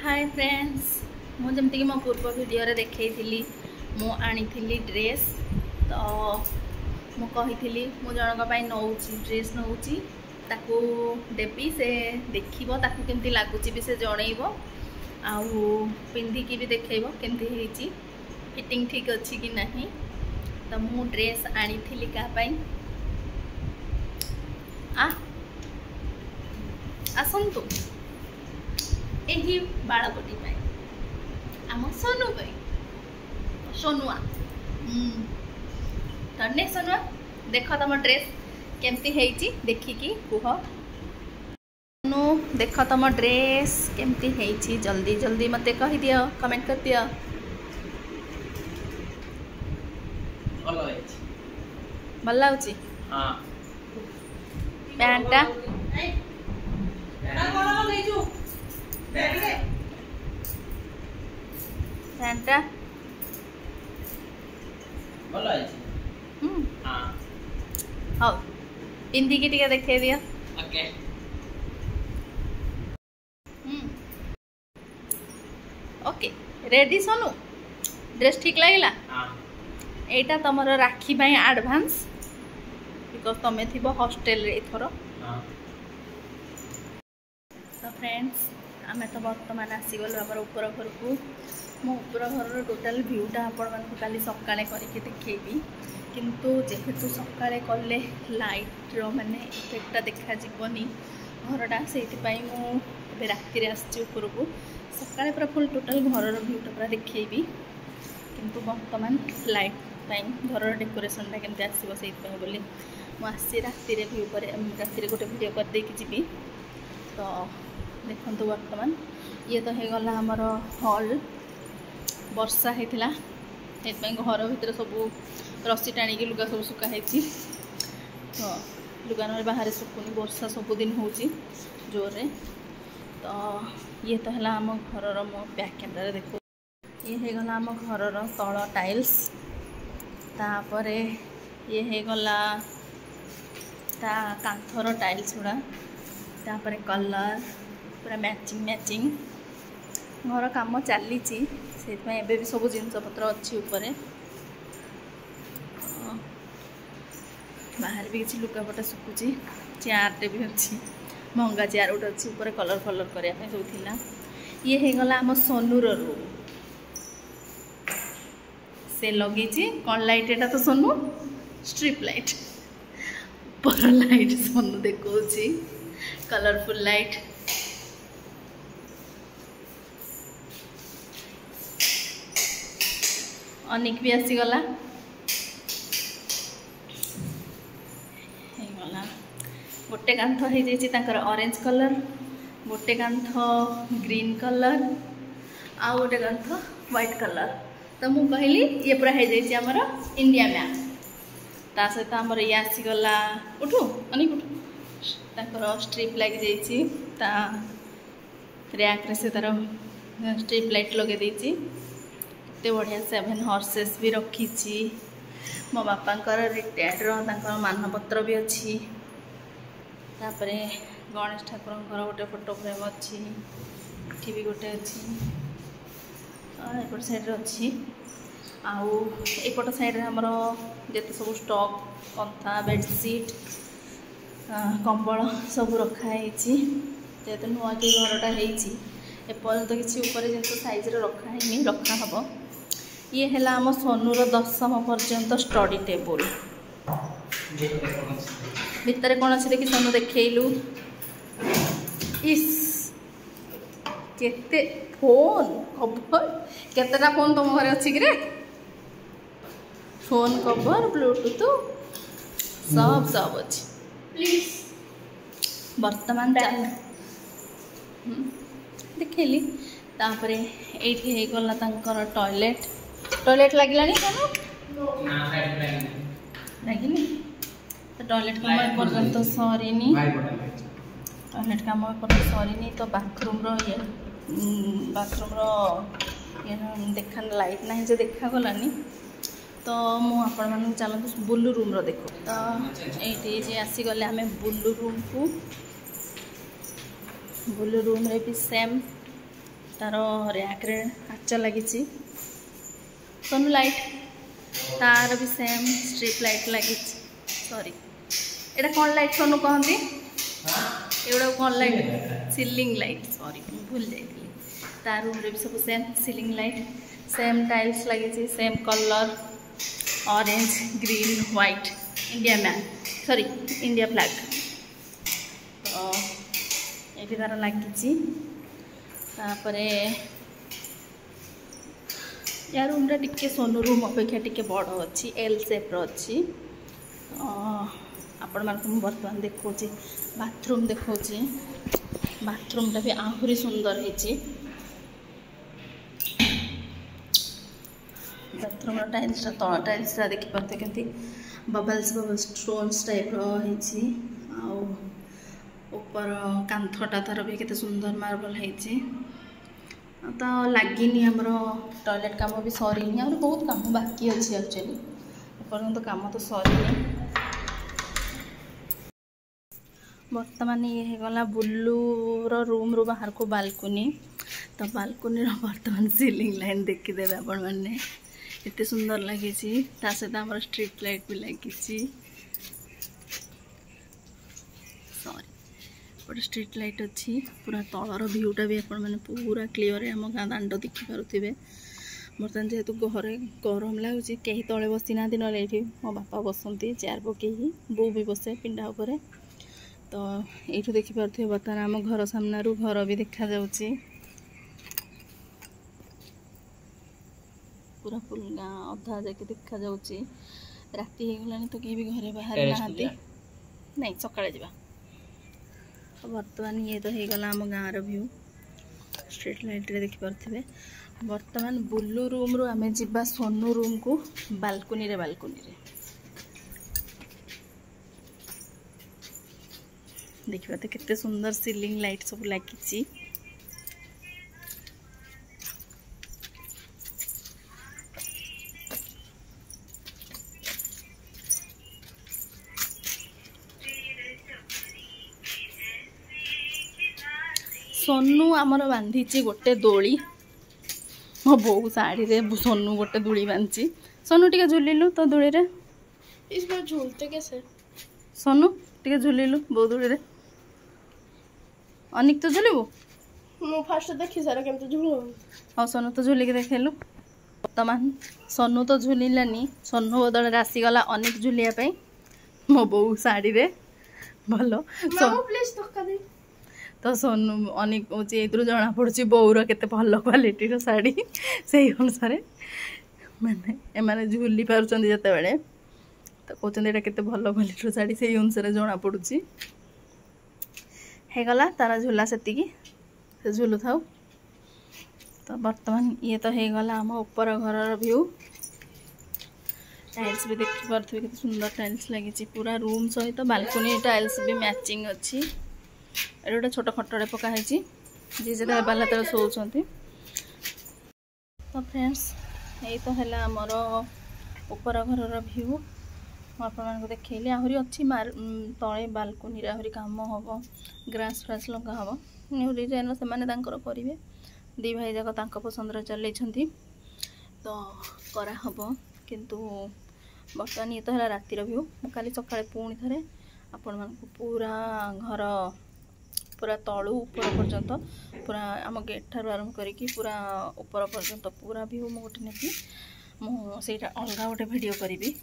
Hi friends, मुझे मो पूर्व वीडियो रे देखी मु आनी ड्रेस तो मुझे मु जनक नौ ड्रेस नौ ताकू देवी से देखिबो ताकू केमती लागुची भी से जनइबो आउ पिंधिकी भी देखइबो केमती फिटिंग ठीक अच्छी कि नहीं। तो मु ड्रेस आनी क्या आसतु यही बालकोटी आम सोनू सोनुआ धन्य सोनुआ देख तुम ड्रेस केमती है देखिकी कुह सोनू देख तुम ड्रेस केमती है जल्दी जल्दी मते कहि दियो कमेंट कर दियो। भल लाଗୁଛି पैंटा पैंटा हाँ पिंधिकी टिके देखे दिया। ओके रेडी सोनू ड्रेस ठीक लगिला एटा तुम राखी पाई एडवांस बिकॉज तुम थी हॉस्टेल रे थोर। तो फ्रेंड्स आमे तो बर्तमान आसीगल आमर ऊपर घर को मो ऊपर घर टोटाल भ्यूटा आपण सकाळे करके देखी किंतु जेहेतु सकाळे कले लाइट रो माने इफेक्टा देखा जीवनी घरटा से मुझे राति आसी ऊपर को सकाळे पूरा फुल टोटाल घर भ्यूटा पूरा देखी किंतु बर्तमान लाइट घर डेकोरेशनटा केमती आसो से बोली मुझे राति भ्यू पर राति गोटे वीडियो कर देकी जी। तो देखो बर्तमान ये तो हो गला आमर हॉल वर्षा होता घर भीतर सब रस्सी टाणी लुगा सब सुखाई तो लुगा ना बाहर सुकुनी वर्षा सबुदिन हो जोर रे। तो ये तो है आम घर मो बैक कैमरा देखो ये हो गला आम घर तल टाइल्स तापर ये हो गला कांथर टाइल्स गुड़ा तापर कलर पूरा मैचिंग मैचिंग घर काम चली से भी सब जिनस पत्र अच्छी ऊपर बाहर भी किसी लुगापटा सुखुची चेयरटे भी अच्छी महंगा चेयर गोटे अच्छी ऊपर कलर फलर करने सब थिला। ये हो गला आम सोनूर रूम से लगे कौन लाइट एटा तो सोनू स्ट्रिप लाइट ऊपर लाइट सोनू देखो कलरफुल लाइट अनिक भी आसीगला गोटे कांथ हो ऑरेंज कलर गोटे कांथ ग्रीन कलर आ गोटे कांथ व्हाइट कलर। तो मुझे कहली ये पूरा हो जाए आमर इंडिया मैप ता सहित आमर ये आसीगला उठू अनिक उठू स्ट्रिप लगी रैक रे से तार स्ट्रिप लाइट लगे एते बढ़िया 7 हॉर्सेस भी रखी मो बापा रिटायर्ड मानपत्र भी अच्छी तापरे गणेश ठाकुर गोटे फोटो फ्रेम अच्छी एठी भी गोटे अच्छी एपट साइड अच्छी आउ एपट साइड आमर जिते सब स्टॉक कंथा बेडसीट कंबल सब रखाई जेहेतु नुआ कि घरटा एपर्यंत किसी ऊपर जिन साइज रखाही रखा हम। ये है आम सोनूर 10th पर्यंत स्टडी टेबुल भितर कौन अच्छे देखी सोनू देखलु इस केते फोन कवर केतेटा फोन तुम घर अच्छी कि फोन कवर ब्लूटूथ सब सब अच्छी प्लीज वर्तमान देखली तापरे एठी हे गला तांकर टॉयलेट टॉयलेट लागलानी सोनू लगिनी तो टॉयलेट काम पर्यंत सरीनी टॉयलेट काम पर्यंत सरीनी तो बाथरूम ये देखा लाइट ना जो देखा गलानी। तो मुझे चलते बुलू रूम रो देखो तो ये आसीगले आम बुलू रूम को बुलू रूम रे भी सेम तार रैक रे काच लगी सोनू लाइट तार भी सेम स्ट्रीट लाइट लगी सॉरी एटा कौन लाइट सोनू कहती एगुड़ा कौन लाइट सीलिंग लाइट सॉरी भूल जाइए तार रूम रे भी सब same ceiling light same tiles लगी same colour orange green white India map sorry India flag तो ये तार लगी या रूम रे टिके सोनू रूम अपेक्षा टिके बड़ अच्छी एल शेप अच्छी आपण मानक बर्तमान देखो बाथरूम देखो बाथरूम भी आहुरी सुंदर है बाथरूम टाइल्स तल टाइल्स देखिपे के बबल्स बबल्स स्टोन्स टाइप रही ऊपर कांथटा तार भी केते सुंदर मार्बल है तो लगिनी आमर टॉयलेट काम भी सरीनी आम बहुत काम बाकी अच्छी एक्चुअली पर्यंत काम तो सरीनी बर्तमान ये गला बुल्लूर रूम रू बाहर को बालकनी तो बालकनी बर्तमान सीलिंग लाइन देखीदे आपण मैंने एते सुंदर लगी सहित आम स्ट्रीट लाइट भी लगी सॉरी गोटे स्ट्रीट लाइट अच्छी पूरा तलर भ्यूटा भी आपण मैंने पूरा क्लीयर आम गाँ दांड देखिपे बर्तमान जेहेतु घरे गरम लगुच कहीं तले बसी ना ना ये मो बापा बसती चेयर पकई बो भी बसे पिंडा उपर तो ये देखिपे बर्तमान आम घर सामना घर भी देखा जाउची पूरा फुल गाँ अधा जाके देखा जाउची राति हो गलानी तो कहीं भी घरे बाहर नहांती नहीं सकाळे जावा बर्तमान ये तो हो गला आम गाँव व्यू स्ट्रीट लाइट रे देखि परथिबे बर्तमान बुल्लू रूम रो आमे जिबा सोनू रूम को बालकनी रे देखिबा तो कितने सुंदर सीलिंग लाइट सब लगी सोनू आमर बांधी गोटे दोली मो बो साड़ी रे सोनू गोटे दोली बांधी सोनू टिके झुलिलु तो दोली रे इसमें झूलते कैसे सोनू टिके झुलिलु बो दोली रे अनिक तो झुलिबु मु फास्ट देखि सारा केमते झुलु हाँ सोनू तो झुलिक देखेलु वर्तमान सोनू तो झुलिलानी सोनू बदल आसीगला अनिक झुलिया मो बो साड़ी रे भलो प्लीज धक्का दे तो सोनू अनेक हूँ ये जना पड़ी बोर के भल क्वालिटी शाढ़ी से अनुसार मैंने एम झुली पार्टी जिते बड़े तो कहते यहाँ के भल क्वालिटी शाढ़ी से अनुसार जना पड़ी गला तार झुला से झुलु था तो बर्तमान ये तो हो गला आम ऊपर घर व्यू टाइल्स भी देखी पारे के सुंदर टाइल्स लगी पूरा रूम सहित बालकनी टाइल्स भी मैचिंग अच्छी गोटे छोट खटड़े पकाई जी बाला तर शोचती तो फ्रेंड्स यही तो है आमर ऊपर घर व्यू आपको देखली आहरी अच्छी तले बालकनी आहरी काम हम ग्रास फ्रास लगा हम न्यू डिजाइन से करेंगे दी भाई जाक पसंद चल तो करा हम किंतु बर्तमान ये तो है रातिर व्यू काली सकाଳେ पुणी थे आपण मानक पूरा घर पूरा तलू ऊपर पर्यंत पूरा आम गेट ठार आरंभ करी पूरा ऊपर पर्यंत पूरा व्यू मु गोटे नेबी मुझे अलग गोटे वीडियो करी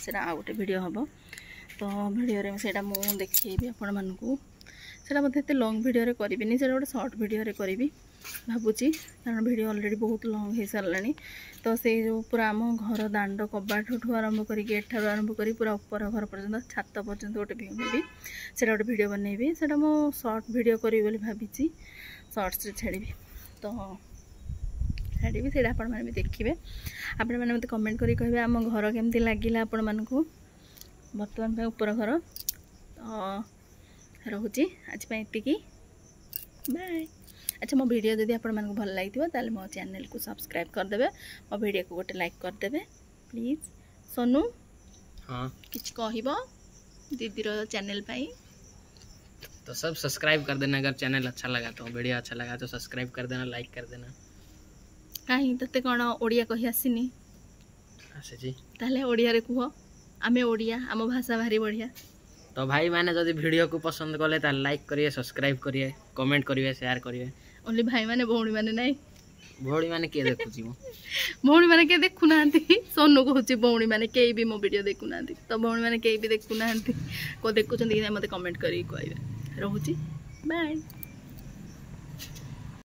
से आ गोटे वीडियो हम तो वीडियो से मुझे देखी आपण मानू से मतलब लंग वीडियो करी से गोटे सर्ट वीडियो करी भावुची कारण वीडियो ऑलरेडी बहुत लंग हो सारा तो से जो पूरा आम घर दांड कबाट आरंभ कर गेट ठार आरंभ कर पूरा ऊपर घर पर्यंत छात पर्यंत गोटे व्यू नेबी से गोटे वीडियो बनैबी से सर्ट वीडियो करी बोली भाभी सर्ट्स छाड़ी तो छाड़ी से आपण मैंने भी देखिए आपण मैंने मत कमेंट करी कहे आम घर केमती लगिला आपण मानकु बर्तमान ऊपर घर तो रोची आज एतिकी बाय। अच्छा मो वीडियो जदि आपण मानकु भल लागिथिबो ताले मो चैनल को सब्सक्राइब कर देबे और वीडियो को गोटे लाइक कर देबे प्लीज। सोनू हाँ किछ कहिबो दीदी रो चैनल पाई तो सब सब्सक्राइब कर देना अगर चैनल अच्छा लगा तो, वीडियो अच्छा लगा तो सब्सक्राइब कर देना, लाइक कर देना। कहीं तते कौन ओडिया कही आसीनी आसे जी ताले ओडिया रे कुह, आमे ओडिया आम भाषा भारी बढ़िया। तो भाई मैंने जब वीडियो को पसंद कले तो लाइक करिए, सब्सक्राइब करिए, कमेंट करिए, शेयर करिए। ओनली भाई माने भौणी माने नहीं, भौणी माने किए देखुची मु भौणी माने के देखु नांती सोनू कहूची भौणी माने केई भी मो वीडियो देखु नांती, तो भौणी माने केई भी देखु नांती को देखु चंदी मते कमेंट करी कहबे। रहूची बाय।